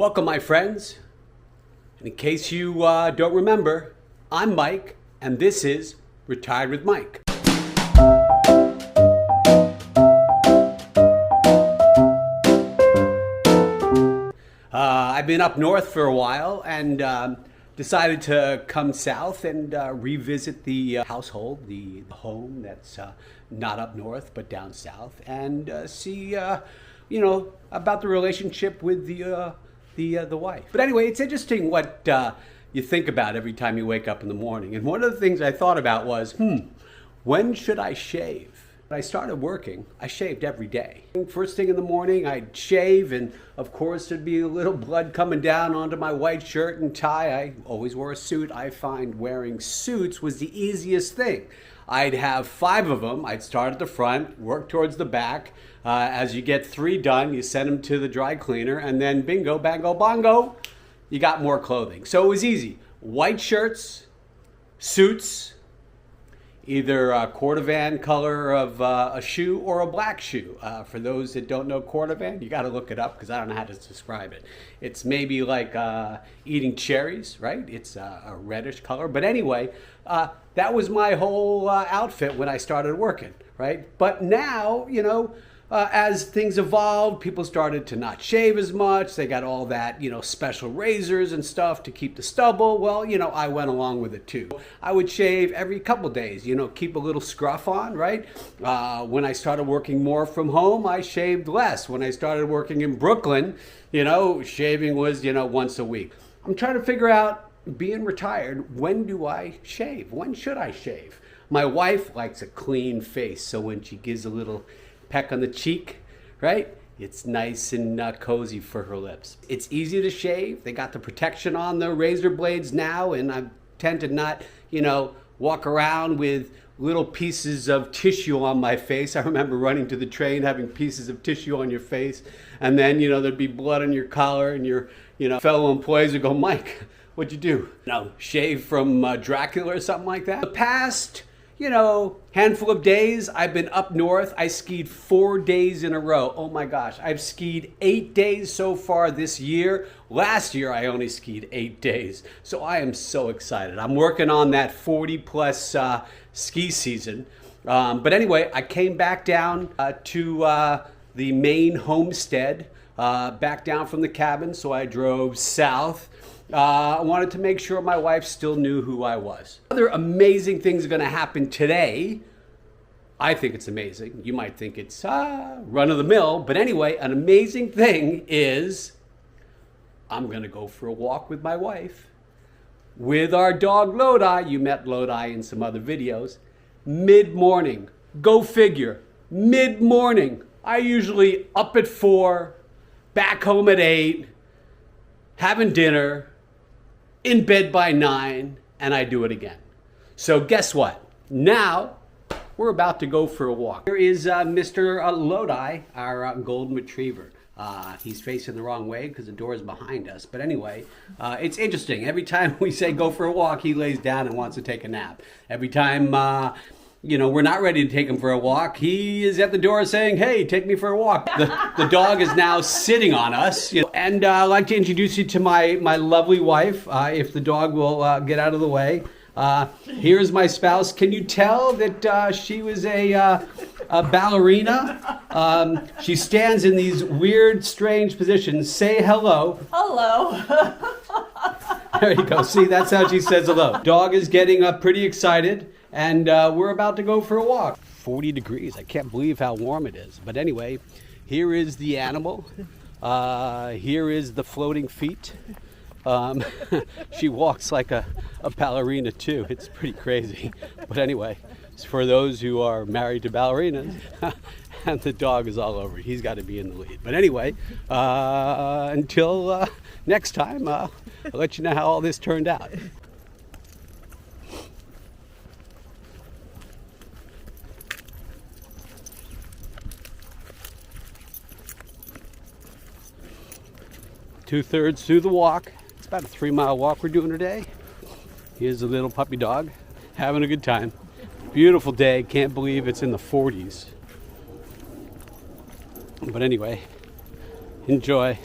Welcome, my friends. And in case you don't remember, I'm Mike, and this is Retired with Mike. I've been up north for a while and decided to come south and revisit the household, the home that's not up north but down south, and see, about the relationship with the wife. But anyway, it's interesting what you think about every time you wake up in the morning. And one of the things I thought about was, when should I shave? When I started working, I shaved every day. First thing in the morning, I'd shave, and of course there'd be a little blood coming down onto my white shirt and tie. I always wore a suit. I find wearing suits was the easiest thing. I'd have 5 of them. I'd start at the front, work towards the back. As you get 3 done, you send them to the dry cleaner, and then bingo, bango, bongo, you got more clothing. So it was easy. White shirts, suits, either a Cordovan color of a shoe or a black shoe. For those that don't know Cordovan, you got to look it up because I don't know how to describe it. It's maybe like eating cherries, right? It's a reddish color. But anyway, that was my whole outfit when I started working, right? But now, as things evolved, people started to not shave as much. They got all that, special razors and stuff to keep the stubble. Well, I went along with it too. I would shave every couple days, keep a little scruff on, right? When I started working more from home, I shaved less. When I started working in Brooklyn, shaving was, once a week. I'm trying to figure out, being retired, when do I shave? When should I shave? My wife likes a clean face, so when she gives a little peck on the cheek, right? It's nice and cozy for her lips. It's easy to shave. They got the protection on the razor blades now, and I tend to not, walk around with little pieces of tissue on my face. I remember running to the train, having pieces of tissue on your face, and then, there'd be blood on your collar, and your, fellow employees would go, "Mike, what'd you do? Shave from Dracula or something like that?" The past handful of days, I've been up north. I skied 4 days in a row. Oh my gosh, I've skied 8 days so far this year. Last year, I only skied 8 days. So I am so excited. I'm working on that 40 plus ski season. But anyway, I came back down to the main homestead, back down from the cabin. So I drove south. I wanted to make sure my wife still knew who I was. Other amazing things are going to happen today. I think it's amazing. You might think it's run of the mill. But anyway, an amazing thing is I'm going to go for a walk with my wife with our dog Lodi. You met Lodi in some other videos. Mid-morning. Go figure. Mid-morning. I usually up at 4, back home at 8, having dinner, in bed by 9, and I do it again. So guess what? Now we're about to go for a walk. Here is Mr. Lodi, our golden retriever. He's facing the wrong way because the door is behind us. But anyway, it's interesting. Every time we say go for a walk, he lays down and wants to take a nap. Every time we're not ready to take him for a walk, he is at the door saying, "Hey, take me for a walk." The dog is now sitting on us. And I'd like to introduce you to my lovely wife, if the dog will get out of the way. Here's my spouse. Can you tell that she was a ballerina? She stands in these weird, strange positions. Say hello. Hello. There you go. See, that's how she says hello. Dog is getting pretty excited. And we're about to go for a walk. 40 degrees. I can't believe how warm it is. But anyway, here is the animal. Here is the floating feet. She walks like a ballerina too. It's pretty crazy. But anyway, it's for those who are married to ballerinas. And the dog is all over. He's got to be in the lead. But anyway, until next time, I'll let you know how all this turned out. Two-thirds through the walk. It's about a 3-mile walk we're doing today. Here's the little puppy dog, having a good time. Beautiful day. Can't believe it's in the 40s. But anyway, enjoy.